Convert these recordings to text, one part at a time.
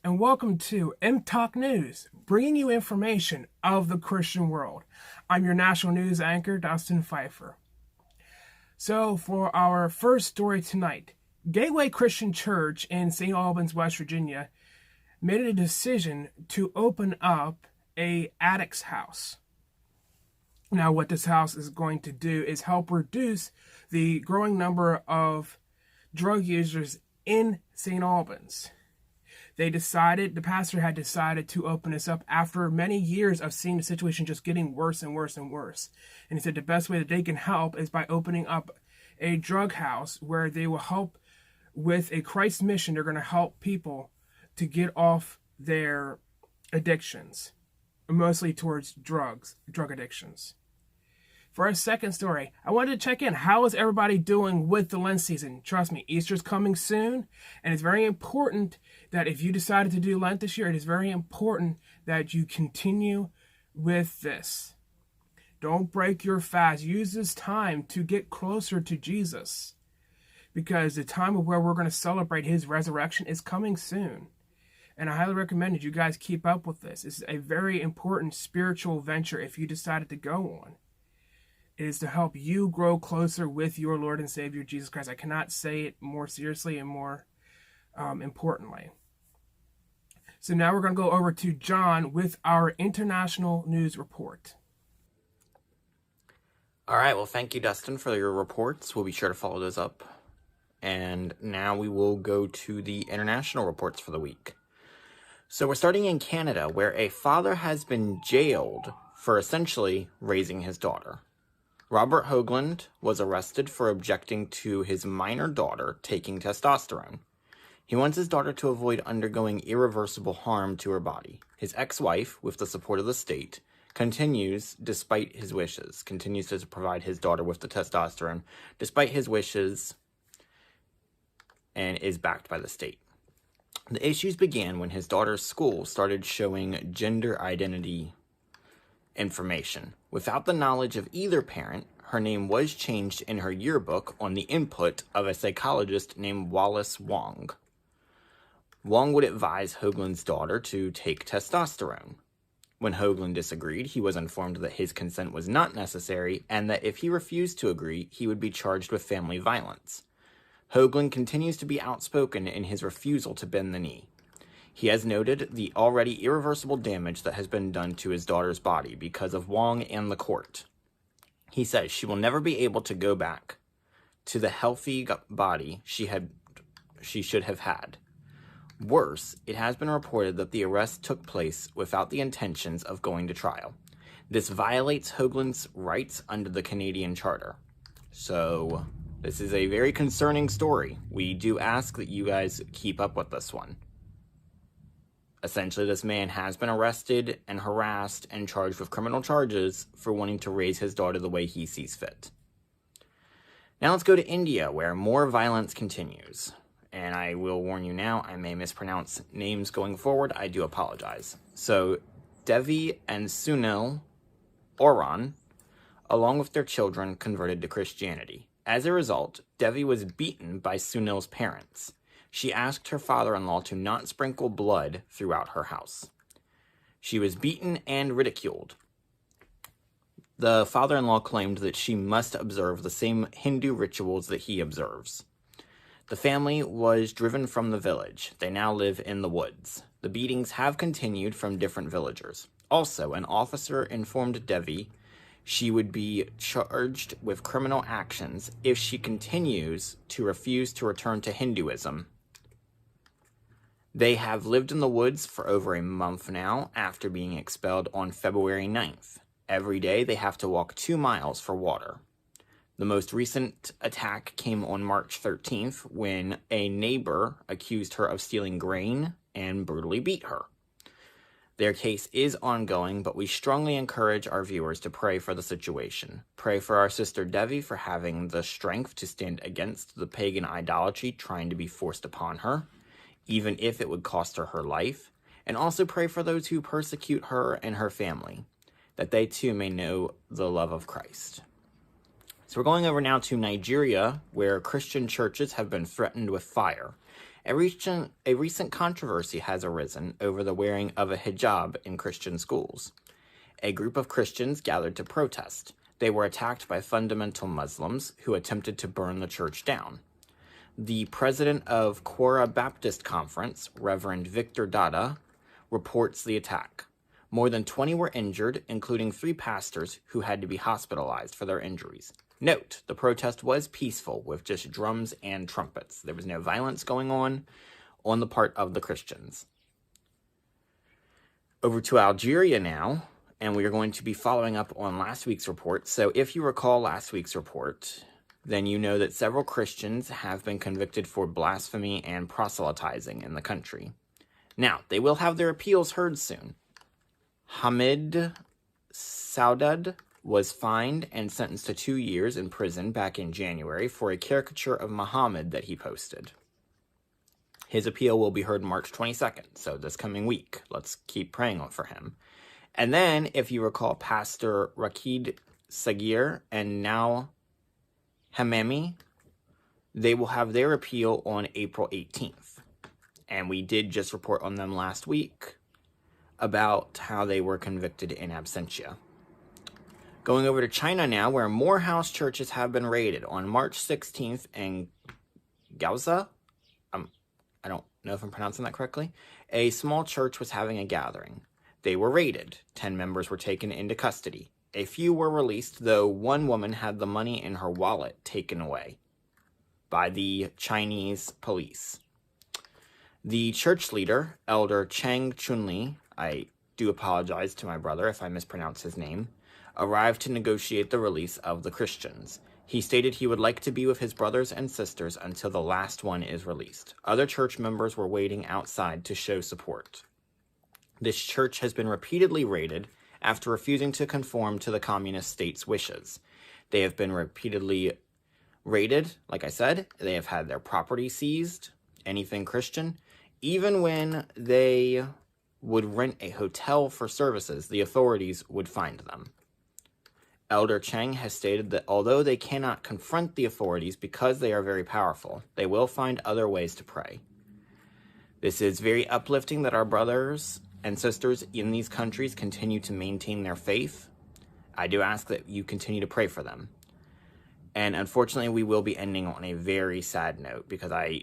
and welcome to MTOK News, bringing you information of the Christian world. I'm your national news anchor, Dustin Pfeiffer. So, for our first story tonight, Gateway Christian Church in St. Albans, West Virginia, made a decision to open up a addict's house. Now, what this house is going to do is help reduce the growing number of drug users in St. Albans. The pastor had decided to open this up after many years of seeing the situation just getting worse and worse and worse. And he said the best way that they can help is by opening up a drug house where they will help with a Christ mission. They're going to help people to get off their addictions, mostly towards drug addictions. For our second story, I wanted to check in. How is everybody doing with the Lent season? Trust me, Easter's coming soon, and it's very important that if you decided to do Lent this year, it is very important that you continue with this. Don't break your fast. Use this time to get closer to Jesus, because the time of where we're going to celebrate his resurrection is coming soon. And I highly recommend that you guys keep up with this. It's a very important spiritual venture if you decided to go on. It is to help you grow closer with your Lord and Savior, Jesus Christ. I cannot say it more seriously and more importantly. So now we're going to go over to John with our international news report. All right, well, thank you, Dustin, for your reports. We'll be sure to follow those up. And now we will go to the international reports for the week. So we're starting in Canada, where a father has been jailed for essentially raising his daughter. Robert Hoagland was arrested for objecting to his minor daughter taking testosterone. He wants his daughter to avoid undergoing irreversible harm to her body. His ex-wife, with the support of the state, continues to provide his daughter with the testosterone, despite his wishes, and is backed by the state. The issues began when his daughter's school started showing gender identity information. Without the knowledge of either parent, her name was changed in her yearbook on the input of a psychologist named Wallace Wong. Wong would advise Hoagland's daughter to take testosterone. When Hoagland disagreed, he was informed that his consent was not necessary and that if he refused to agree, he would be charged with family violence. Hoagland continues to be outspoken in his refusal to bend the knee. He has noted the already irreversible damage that has been done to his daughter's body because of Wong and the court. He says she will never be able to go back to the healthy body she should have had. Worse, it has been reported that the arrest took place without the intentions of going to trial. This violates Hoagland's rights under the Canadian Charter. So, this is a very concerning story. We do ask that you guys keep up with this one. Essentially, this man has been arrested and harassed and charged with criminal charges for wanting to raise his daughter the way he sees fit. Now let's go to India, where more violence continues. And I will warn you now, I may mispronounce names going forward. I do apologize. So, Devi and Sunil Oran, along with their children, converted to Christianity. As a result, Devi was beaten by Sunil's parents. She asked her father-in-law to not sprinkle blood throughout her house. She was beaten and ridiculed. The father-in-law claimed that she must observe the same Hindu rituals that he observes. The family was driven from the village. They now live in the woods. The beatings have continued from different villagers. Also, an officer informed Devi she would be charged with criminal actions if she continues to refuse to return to Hinduism. They have lived in the woods for over a month now after being expelled on February 9th. Every day they have to walk 2 miles for water. The most recent attack came on March 13th when a neighbor accused her of stealing grain and brutally beat her. Their case is ongoing, but we strongly encourage our viewers to pray for the situation. Pray for our sister Devi for having the strength to stand against the pagan idolatry trying to be forced upon her, even if it would cost her her life, and also pray for those who persecute her and her family, that they too may know the love of Christ. So we're going over now to Nigeria, where Christian churches have been threatened with fire. A recent controversy has arisen over the wearing of a hijab in Christian schools. A group of Christians gathered to protest. They were attacked by fundamental Muslims who attempted to burn the church down. The president of Quora Baptist Conference, Reverend Victor Dada, reports the attack. More than 20 were injured, including 3 pastors who had to be hospitalized for their injuries. Note, the protest was peaceful with just drums and trumpets. There was no violence going on the part of the Christians. Over to Algeria now, and we are going to be following up on last week's report. So if you recall last week's report, then you know that several Christians have been convicted for blasphemy and proselytizing in the country. Now, they will have their appeals heard soon. Hamid Saudad was fined and sentenced to 2 years in prison back in January for a caricature of Muhammad that he posted. His appeal will be heard March 22nd, so this coming week. Let's keep praying for him. And then, if you recall, Pastor Rakid Sagir and now Hamami, they will have their appeal on April 18th. And we did just report on them last week about how they were convicted in absentia. Going over to China now, where more house churches have been raided. On March 16th in Gaoza, I don't know if I'm pronouncing that correctly, a small church was having a gathering. They were raided. 10 members were taken into custody. A few were released, though one woman had the money in her wallet taken away by the Chinese police. The church leader, Elder Chang Chunli, I do apologize to my brother if I mispronounce his name, arrived to negotiate the release of the Christians. He stated he would like to be with his brothers and sisters until the last one is released. Other church members were waiting outside to show support. This church has been repeatedly raided after refusing to conform to the communist state's wishes. They have been repeatedly raided, like I said. They have had their property seized, anything Christian. Even when they would rent a hotel for services, the authorities would find them. Elder Cheng has stated that although they cannot confront the authorities because they are very powerful, they will find other ways to pray. This is very uplifting that our brothers and sisters in these countries continue to maintain their faith. I do ask that you continue to pray for them. And unfortunately, we will be ending on a very sad note because I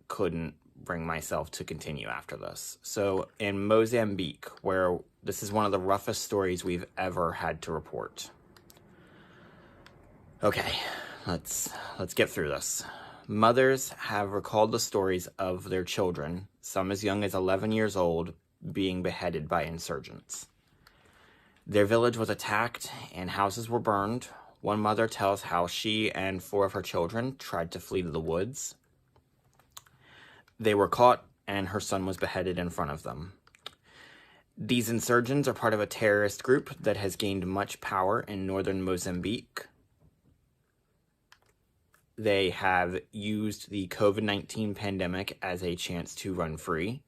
couldn't bring myself to continue after this. So in Mozambique, where this is one of the roughest stories we've ever had to report. Okay, let's get through this. Mothers have recalled the stories of their children, some as young as 11 years old, being beheaded by insurgents. Their village was attacked and houses were burned. One mother tells how she and 4 of her children tried to flee to the woods. They were caught and her son was beheaded in front of them. These insurgents are part of a terrorist group that has gained much power in northern Mozambique. They have used the COVID-19 pandemic as a chance to run free.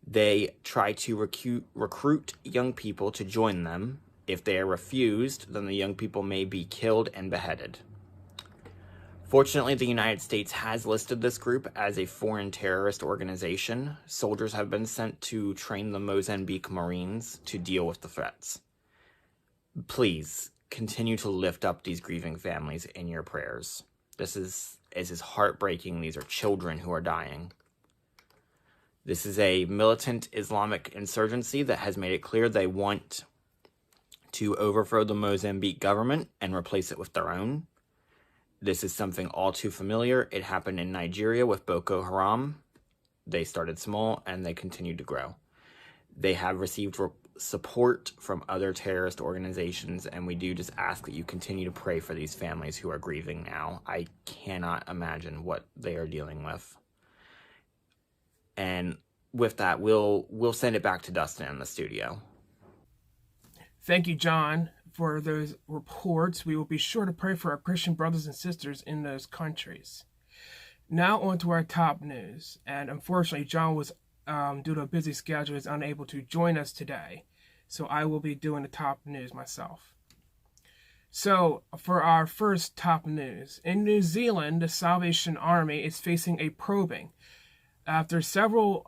They try to recruit young people to join them. If they are refused, then the young people may be killed and beheaded. Fortunately, the United States has listed this group as a foreign terrorist organization. Soldiers have been sent to train the Mozambique Marines to deal with the threats. Please continue to lift up these grieving families in your prayers. This is heartbreaking. These are children who are dying. This is a militant Islamic insurgency that has made it clear they want to overthrow the Mozambique government and replace it with their own. This is something all too familiar. It happened in Nigeria with Boko Haram. They started small and they continued to grow. They have received support from other terrorist organizations, and we do just ask that you continue to pray for these families who are grieving now. I cannot imagine what they are dealing with. And with that, we'll send it back to Dustin in the studio. Thank you, John, for those reports. We will be sure to pray for our Christian brothers and sisters in those countries. Now on to our top news. And unfortunately, John was, due to a busy schedule, is unable to join us today. So I will be doing the top news myself. So, for our first top news, in New Zealand, the Salvation Army is facing a probing after several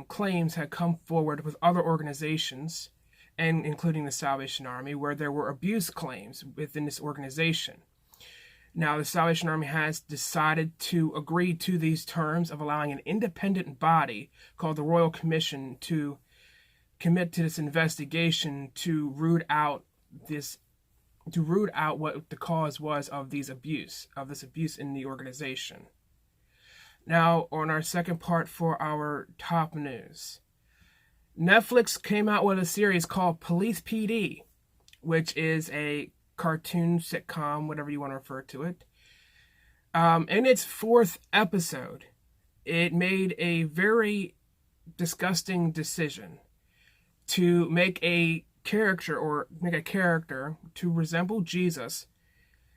claims had come forward with other organizations, and including the Salvation Army, where there were abuse claims within this organization. Now, the Salvation Army has decided to agree to these terms of allowing an independent body called the Royal Commission to commit to this investigation to root out what the cause was of this abuse in the organization. Now, on our second part for our top news, Netflix came out with a series called Police PD, which is a cartoon sitcom, whatever you want to refer to it. In its fourth episode, it made a very disgusting decision to make a character to resemble Jesus.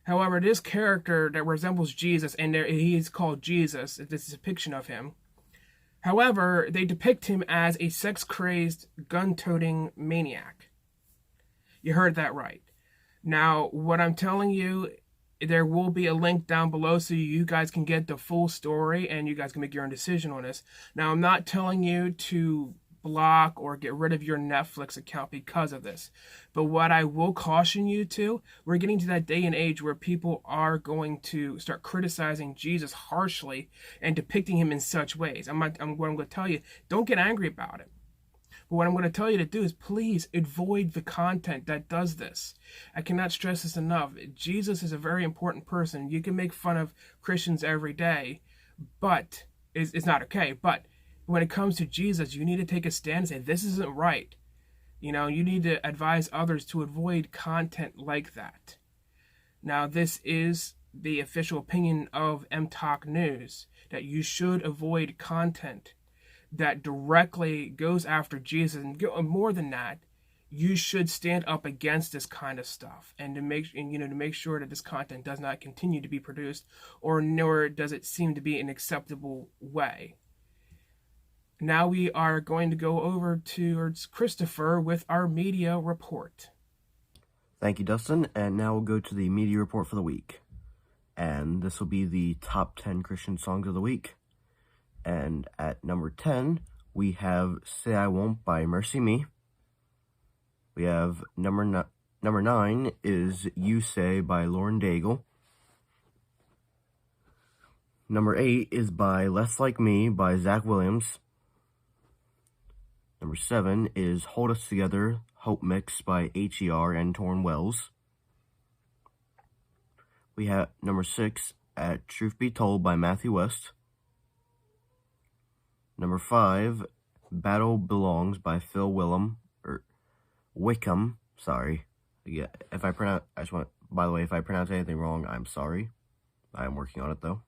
However, this character that resembles Jesus, and he's called Jesus, this is a depiction of him. However, they depict him as a sex-crazed, gun-toting maniac. You heard that right. Now, what I'm telling you, there will be a link down below so you guys can get the full story and you guys can make your own decision on this. Now, I'm not telling you to block or get rid of your Netflix account because of this. But what I will caution you to, we're getting to that day and age where people are going to start criticizing Jesus harshly and depicting him in such ways. What I'm going to tell you, don't get angry about it. But what I'm going to tell you to do is please avoid the content that does this. I cannot stress this enough. Jesus is a very important person. You can make fun of Christians every day, but it's not okay. But when it comes to Jesus, you need to take a stand and say, this isn't right. You need to advise others to avoid content like that. Now, this is the official opinion of MTOK News, that you should avoid content that directly goes after Jesus. And more than that, you should stand up against this kind of stuff and to make sure that this content does not continue to be produced, or nor does it seem to be an acceptable way. Now we are going to go over towards Christopher with our media report. Thank you, Dustin. And now we'll go to the media report for the week. And this will be the top 10 Christian songs of the week. And at number 10, we have Say I Won't by Mercy Me. We have number 9 is You Say by Lauren Daigle. Number 8 is by Less Like Me by Zach Williams. Number 7 is Hold Us Together, Hope Mix by HER and Torn Wells. We have number 6 at Truth Be Told by Matthew West. Number 5, Battle Belongs by Phil Wickham. Sorry. Yeah, if I pronounce anything wrong, I'm sorry. I am working on it though.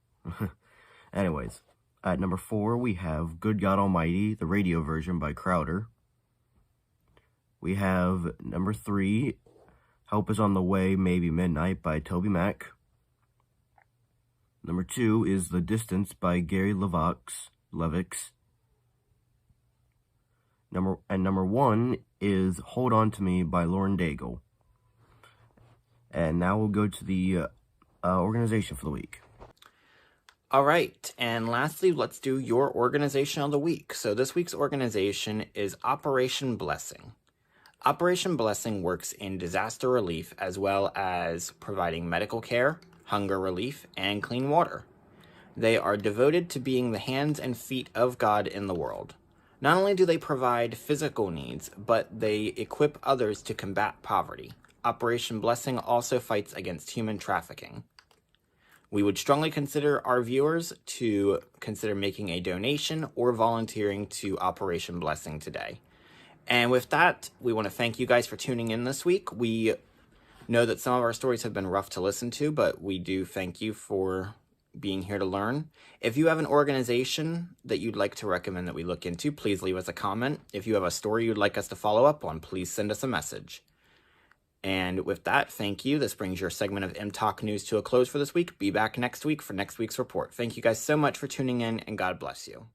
Anyways. At number 4, we have Good God Almighty, the radio version by Crowder. We have number 3, Help Is On The Way, Maybe Midnight by Toby Mac. Number 2 is The Distance by Gary Levix. Number 1 is Hold On To Me by Lauren Daigle. And now we'll go to the organization for the week. All right, and lastly, let's do your organization of the week. So this week's organization is Operation Blessing. Operation Blessing works in disaster relief as well as providing medical care, hunger relief, and clean water. They are devoted to being the hands and feet of God in the world. Not only do they provide physical needs, but they equip others to combat poverty. Operation Blessing also fights against human trafficking. We would strongly consider our viewers to consider making a donation or volunteering to Operation Blessing today. And with that, we want to thank you guys for tuning in this week. We know that some of our stories have been rough to listen to, but we do thank you for being here to learn. If you have an organization that you'd like to recommend that we look into, please leave us a comment. If you have a story you'd like us to follow up on, please send us a message. And with that, thank you. This brings your segment of MTOK News to a close for this week. Be back next week for next week's report. Thank you guys so much for tuning in, and God bless you.